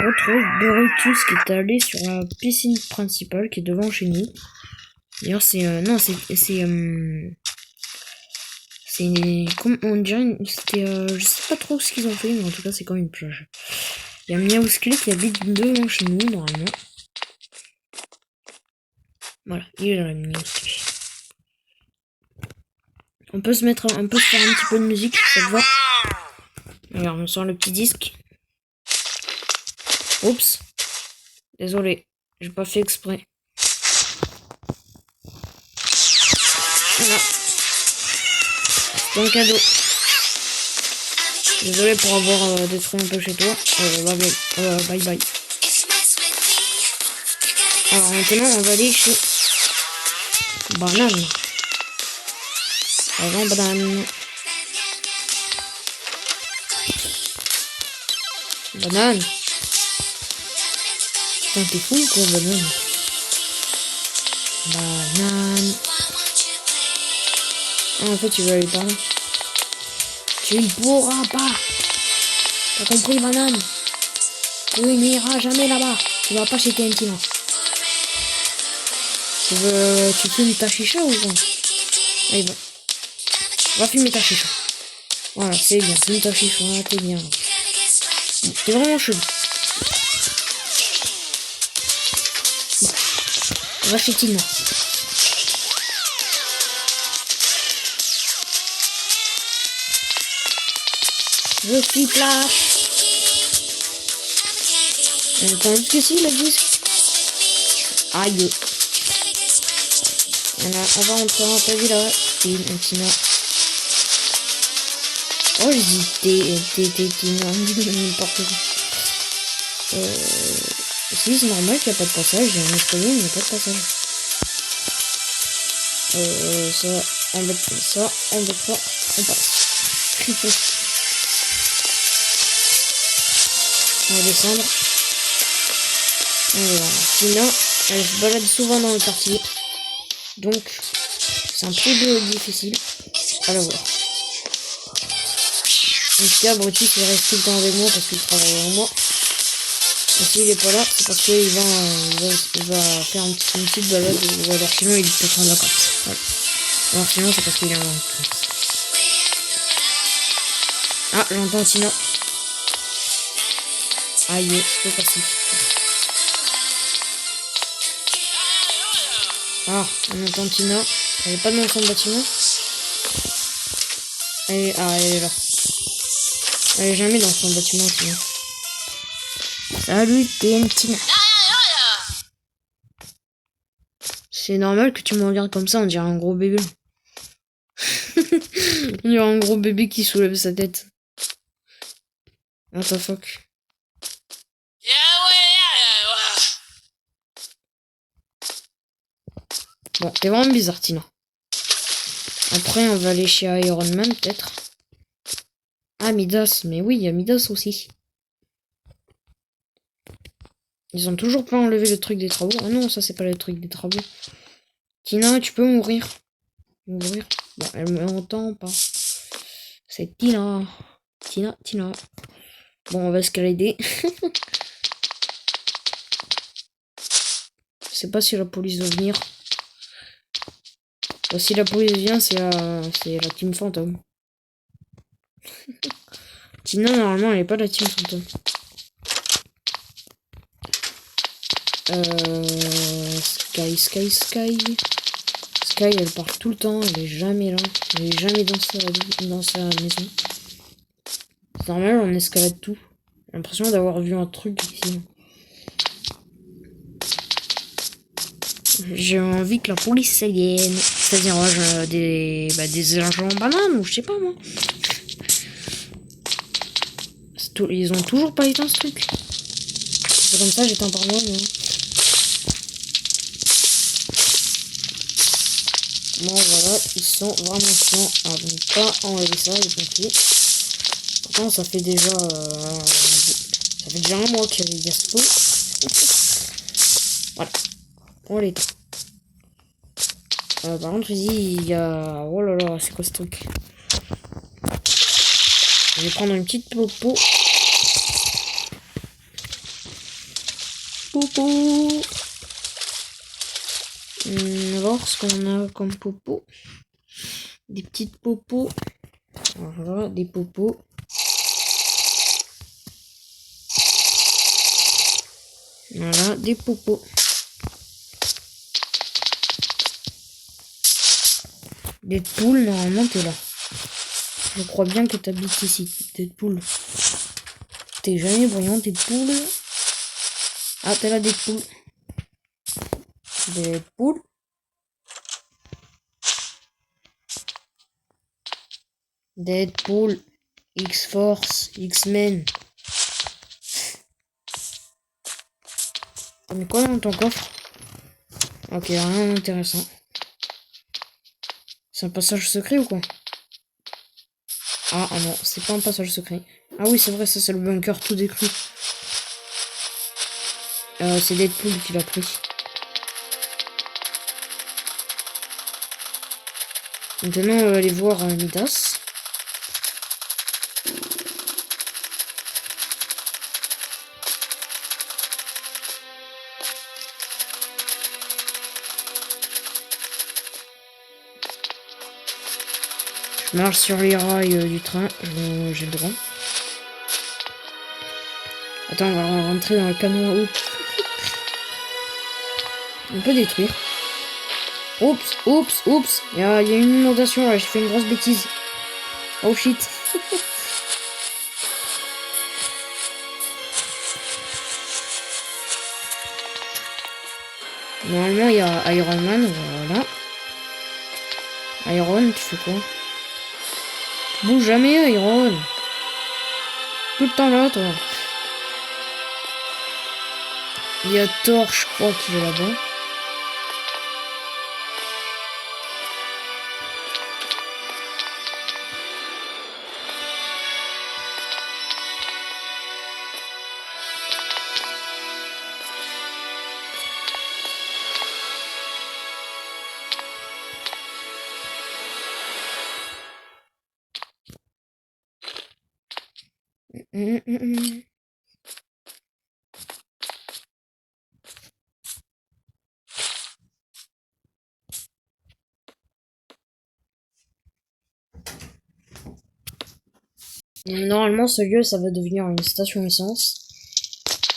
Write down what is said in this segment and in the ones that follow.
retrouve Brutus qui est allé sur la piscine principale qui est devant chez nous. D'ailleurs, comme on dirait, je sais pas trop ce qu'ils ont fait, mais en tout cas, c'est comme une plage. Il y a Miaouskele qui habite devant chez nous, normalement. Voilà, il est là, Miaouskele. On peut se faire un petit peu de musique, ça te va? Regarde, on sort le petit disque. Oups. Désolé, j'ai pas fait exprès. Voilà. C'est un cadeau. Désolé pour avoir détruit un peu chez toi. Bye bye. Alors maintenant, on va aller chez Banane. Avant Banane. Banane. Putain, t'es fou quoi, Banane. Banane. Ah, en fait, tu veux aller par là. Tu ne pourras pas. T'as compris, Banane? Tu n'iras jamais là-bas. Tu vas pas chez TNT là. Tu fumes ta chicha ou quoi? Allez, va fumer ta chicha. Voilà, c'est bien. Fume ta chicha, t'es bien. T'es vraiment chelou. Bon. Va chez Tina. Je suis Flash. Attends, jusqu'ici, le disque. Aïe. Voilà, on va rentrer dans ta vie là. Tina. Oh, je dis Tina. N'importe quoi. Si, c'est normal qu'il n'y a pas de passage. Il y a un escalier, mais il n'y a pas de passage. Ça, on passe. On va descendre. Voilà. Tina, elle se balade souvent dans le quartier. Donc, c'est un peu difficile à la voir. En tout cas, Brutus il reste tout le temps avec moi parce qu'il travaille avec moi. Et s'il est pas là, c'est parce qu'il va faire une petite balade. Ou alors sinon, il peut prendre la vacances. Voilà. Alors sinon, c'est parce qu'il est en vacances. Ah, j'entends Tina. Aïe, c'est passif. Ah, on entend Tina. Elle est pas dans son bâtiment. Elle est là. Elle est jamais dans son bâtiment, Tina. Salut, Tina. C'est normal que tu me regardes comme ça, on dirait un gros bébé. On dirait un gros bébé qui soulève sa tête. What the fuck. Bon, t'es vraiment bizarre, Tina. Après, on va aller chez Iron Man, peut-être. Ah, Midas. Mais oui, il y a Midas aussi. Ils ont toujours pas enlevé le truc des travaux. Ah non, ça, c'est pas le truc des travaux. Tina, tu peux mourir. Mourir. Bon, elle m'entend pas. C'est Tina. Tina. Bon, on va escalader. Je sais pas si la police va venir. Si la police vient, c'est la team fantôme. Tina, normalement, elle est pas la team fantôme. Sky. Sky, elle part tout le temps, elle est jamais là. Elle est jamais dans sa maison. C'est normal, on escalade tout. J'ai l'impression d'avoir vu un truc ici. J'ai envie que la police vienne. C'est-à-dire des agents en banane ou je sais pas moi. Ils ont toujours pas éteint ce truc. C'est comme ça, j'éteins par moi. Mais... Bon voilà, ils sont vraiment chiants à ne pas enlever ça, les pompiers. Pourtant ça fait déjà un mois qu'il y a ce feu. Voilà. On l'éteint. Par contre ici il y a... Oh là là, c'est quoi ce truc? Je vais prendre une petite popo. popo. On va voir ce qu'on a comme popo. Des petites popos. Voilà, des popos. Voilà, des popos. Deadpool, normalement t'es là. Je crois bien que t'habites ici, Deadpool. T'es jamais brillant, Deadpool. Ah, t'es là, Deadpool. Deadpool. Deadpool. X-Force. X-Men. T'as mis quoi dans ton coffre? Ok, rien d'intéressant. C'est un passage secret ou quoi? Ah non, c'est pas un passage secret. Ah oui, c'est vrai, ça c'est le bunker tout détruit. C'est Deadpool qui l'a pris. Maintenant, on va aller voir Midas. Je marche sur les rails du train, j'ai le droit. Attends, on va rentrer dans le canon à eau. On peut détruire. Oups, oups, oups. Il y a une inondation là, j'ai fait une grosse bêtise. Oh shit. Normalement, il y a Iron Man, voilà. Iron, tu fais quoi? Bouge jamais, Iron. Tout le temps là, toi. Il y a Thor, je crois, qui est là-bas. Normalement, ce lieu, ça va devenir une station essence.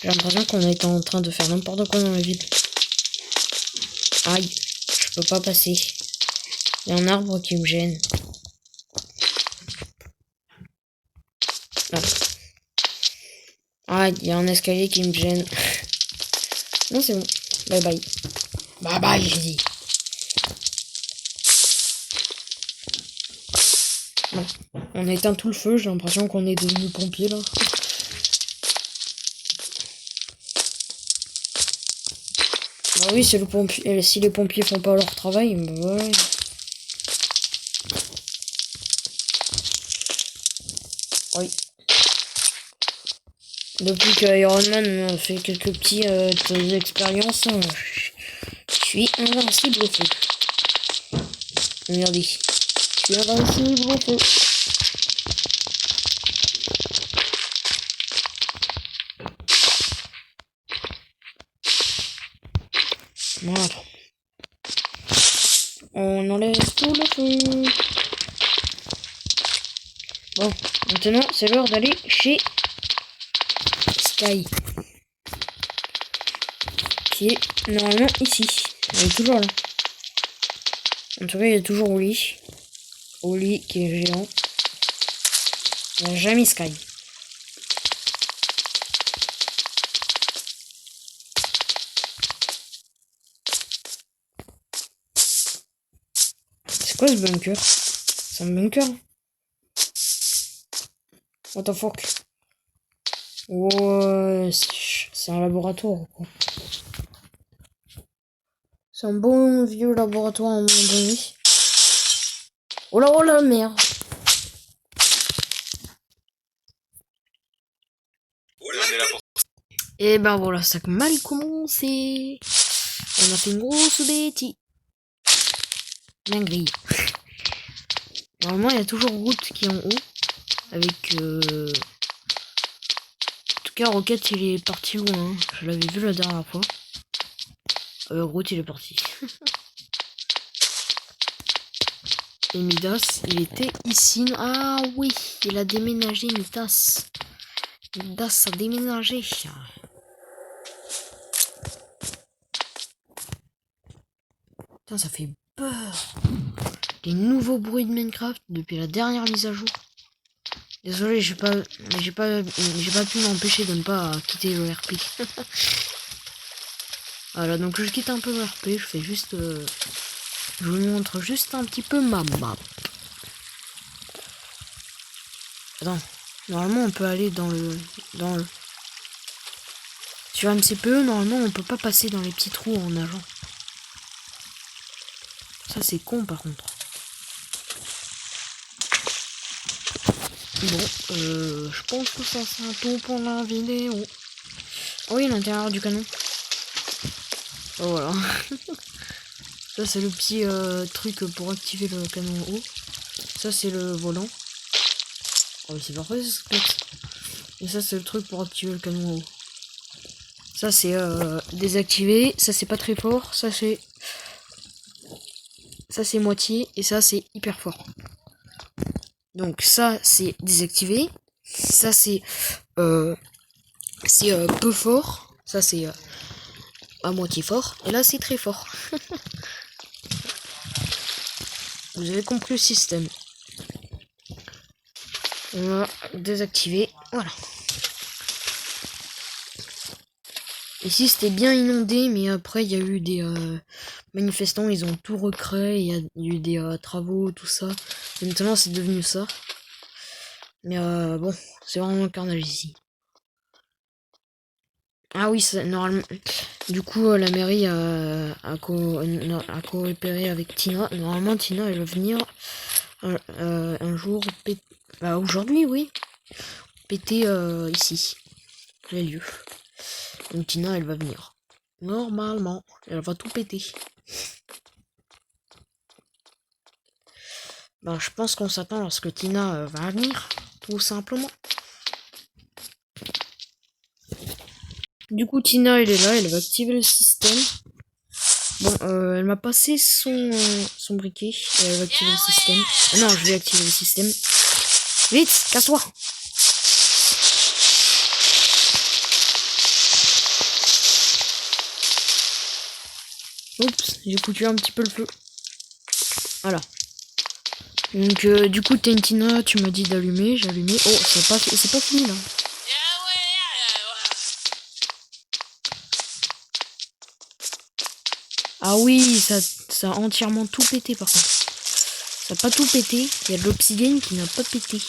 J'ai l'impression qu'on est en train de faire n'importe quoi dans la ville. Aïe, je peux pas passer. Il y a un arbre qui me gêne. Ah, il y a un escalier qui me gêne. Non, c'est bon. Bye bye. Bye bye, j'ai dit. Bon. On a éteint tout le feu, j'ai l'impression qu'on est devenu pompier là. Bah oui, si les pompiers font pas leur travail, bah ouais. Oui. Depuis que Iron Man fait quelques petites expériences, je suis invincible au feu. Regardez. Je suis invincible au feu. Voilà. On enlève tout le feu. Bon, maintenant c'est l'heure d'aller chez Sky. Qui est normalement ici. Elle est toujours là. En tout cas, il est toujours au lit. Au lit qui est géant. Il n'y a jamais Sky. C'est quoi ce bunker? C'est un bunker? What the fuck? Ouais, c'est un laboratoire ou quoi? C'est un bon vieux laboratoire à un moment donné. Oh là, merde! Et ben voilà, ça a mal commencé. On a fait une grosse bêtise. Dinguerie. Normalement, il y a toujours route qui est en haut. Avec cas, Rocket, il est parti loin. Hein. Je l'avais vu la dernière fois. Groot, il est parti. Et Midas, il était ici. Ah oui, il a déménagé, Midas. Midas a déménagé. Putain, ça fait peur. Les nouveaux bruits de Minecraft depuis la dernière mise à jour. Désolé, j'ai pas pu m'empêcher de ne pas quitter le RP. Voilà, donc je quitte un peu le RP, je fais juste... je vous montre juste un petit peu ma map. Attends, normalement on peut aller dans le... Sur MCPE, normalement on peut pas passer dans les petits trous en nageant. Ça c'est con par contre. Bon, je pense que ça c'est un tout pour la vidéo. Oh oui, l'intérieur du canon. Oh voilà. Ça c'est le petit truc pour activer le canon haut. Ça c'est le volant. Oh c'est parfait ça se pète. Et ça c'est le truc pour activer le canon haut. Ça c'est désactivé. Ça c'est pas très fort. Ça c'est moitié. Et ça c'est hyper fort. Donc ça c'est désactivé. Ça c'est peu fort. Ça c'est à moitié fort. Et là c'est très fort. Vous avez compris le système. On va désactiver. Voilà. Ici c'était bien inondé, mais après il y a eu des manifestants, ils ont tout recréé, il y a eu des travaux, tout ça. Et maintenant c'est devenu ça. Mais bon, c'est vraiment le carnage ici. Ah oui, normalement. Du coup, la mairie a coopéré avec Tina. Normalement, Tina, elle va venir un jour, bah, aujourd'hui, oui, péter ici, les lieux. Donc Tina, elle va venir. Normalement, elle va tout péter. Bah, je pense qu'on s'attend lorsque Tina va venir, tout simplement. Du coup, Tina, elle est là, elle va activer le système. Bon, elle m'a passé son briquet, et elle va activer le système. Ah non, je vais activer le système. Vite, casse-toi! Oups, j'ai foutu un petit peu le feu. Voilà. Donc, du coup, Tina, tu m'as dit d'allumer, j'ai allumé. Oh, c'est pas fini là. Ah oui, ça a entièrement tout pété par contre. Ça n'a pas tout pété, il y a de l'obsidienne qui n'a pas pété.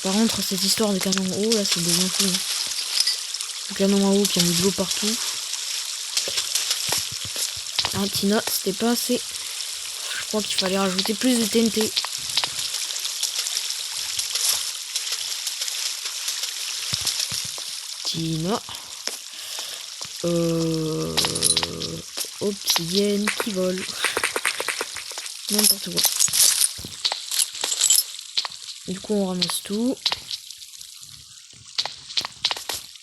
Par contre, cette histoire de canon haut, là, c'est devient fou. Hein. Le canon à eau qui a mis de l'eau partout. Ah, Tina, c'était pas assez. Je crois qu'il fallait rajouter plus de TNT. Tina. Obsidienne qui vole. N'importe quoi. Du coup, on ramasse tout.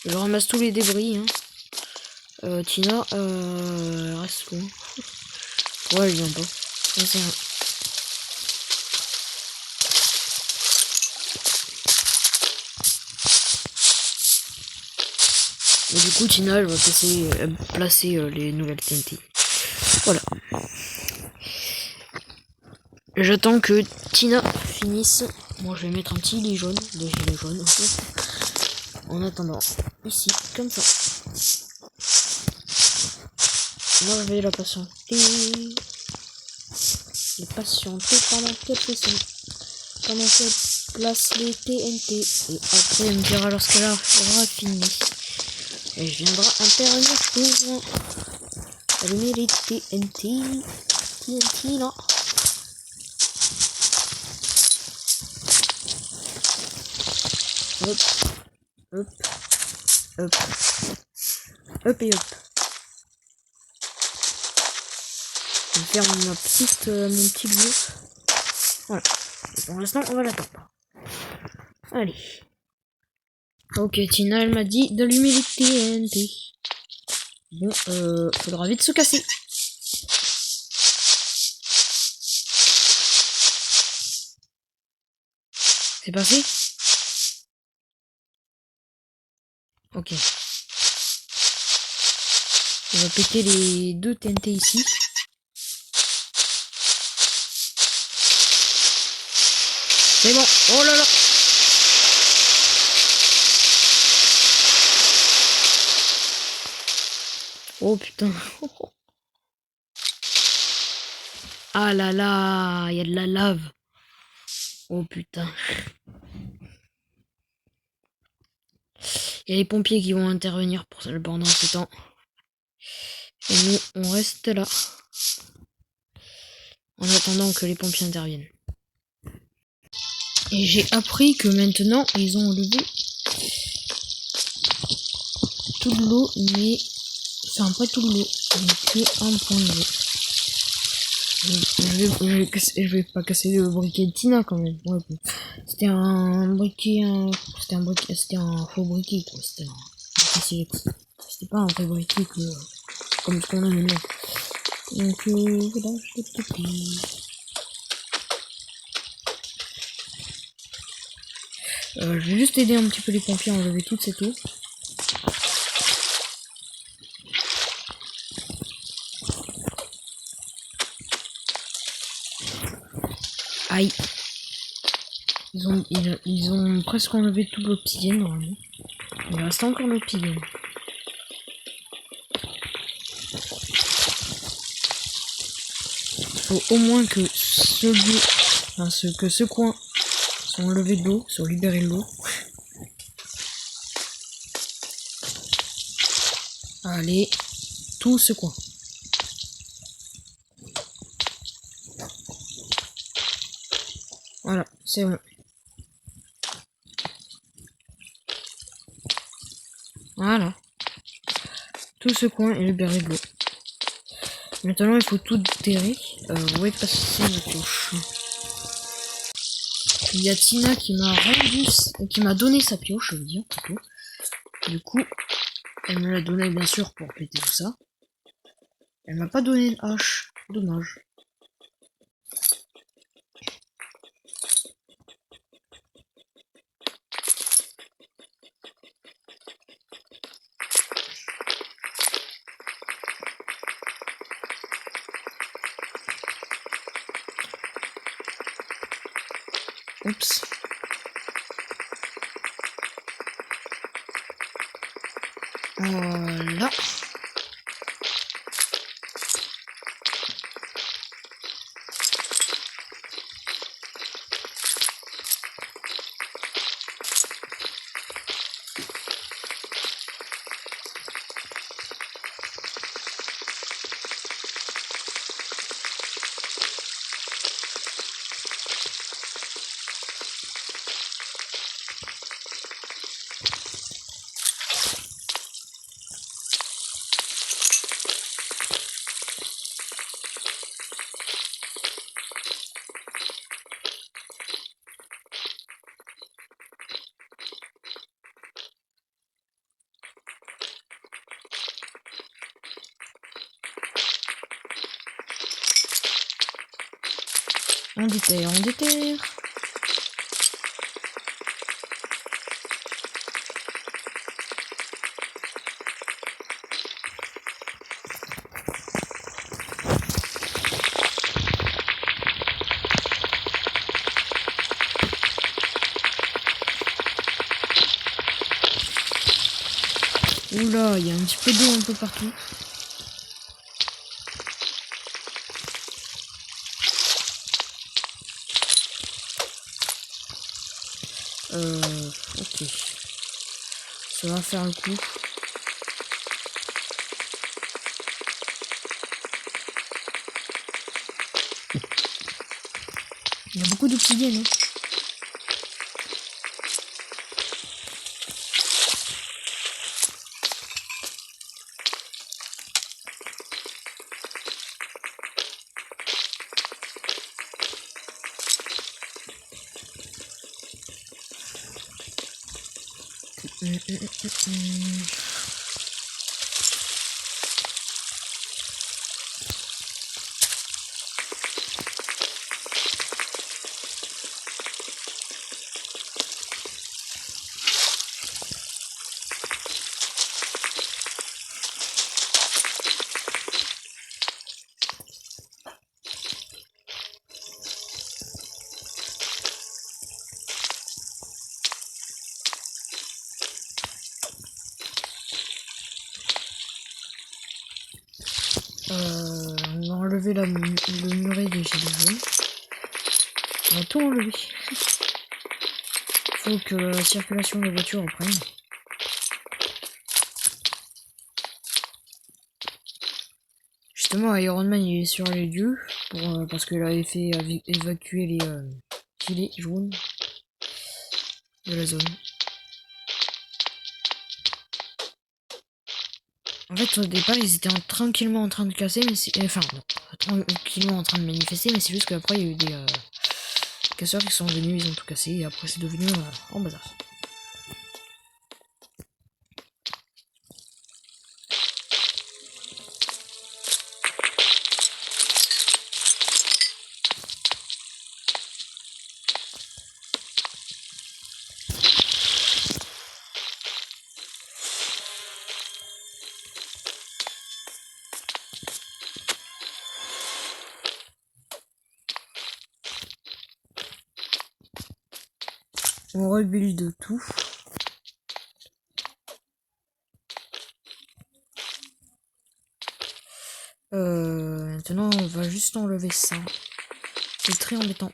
Je ramasse tous les débris. Hein. Tina, reste loin. Ouais, elle vient pas. C'est un... Et du coup, Tina, elle va placer les nouvelles TNT. Voilà. J'attends que Tina finisse. Moi, je vais mettre un petit gilet jaune, des gilets jaunes aussi. En attendant, ici, comme ça. Moi, je vais la patienter. La patienter pendant qu'elle fait ça. Pendant qu'elle place les TNT. Et après, elle me dira lorsqu'elle aura fini. Et je viendrai intervenir pour allumer les TNT. TNT, là. Hop, hop, hop, hop et hop. Je vais faire mon petit lieu. Voilà. Et pour l'instant, on va l'attendre. Allez. Ok, Tina, elle m'a dit d'allumer les TNT. Bon, faudra vite se casser. C'est passé? Ok. On va péter les 2 TNT ici. C'est bon. Oh là là. Oh putain. Ah là là, il y a de la lave. Oh putain. Il y a les pompiers qui vont intervenir pendant ce temps. Et nous, on reste là. En attendant que les pompiers interviennent. Et j'ai appris que maintenant, ils ont enlevé toute l'eau, mais... Enfin, pas toute l'eau, mais que un point de l'eau. Je vais pas casser le briquet de Tina quand même. Ouais, bon. C'était un briquet, c'était un faux briquet quoi. C'était pas un vrai briquet comme ce qu'on a maintenant. Donc voilà, je l'ai pété. Je vais juste aider un petit peu les pompiers à enlever toute cette eau. Aïe. Ils ont presque enlevé tout l'obsidienne normalement. Il reste encore l'obsidienne. Il faut au moins que ce coin soit enlevé de l'eau, soit libéré de l'eau. Allez, tout ce coin. Voilà, c'est bon. Voilà. Tout ce coin est libéré de l'eau. Maintenant, il faut tout déterrer. Où est passé la pioche? Il y a Tina qui m'a donné sa pioche, je veux dire, plutôt. Du coup, elle me l'a donné, bien sûr, pour péter tout ça. Elle m'a pas donné de hache. Dommage. Oups. Voilà. On déterre, on déterre. Oula, il y a un petit peu d'eau un peu partout. Ok. Ça va faire le coup. Il y a beaucoup d'obsidienne, hein. On va enlever le muret des gilets jaunes. On va tout enlever. Faut que la circulation des voitures reprenne. Justement, Iron Man il est sur les lieux parce qu'il avait fait évacuer les gilets jaunes de la zone. En fait, au départ, ils étaient tranquillement en train de casser, mais c'est... Enfin, non, tranquillement en train de manifester, mais c'est juste qu'après, il y a eu des casseurs qui sont venus, ils ont tout cassé, et après, c'est devenu en bazar. On rebuild tout. Maintenant, on va juste enlever ça. C'est très embêtant.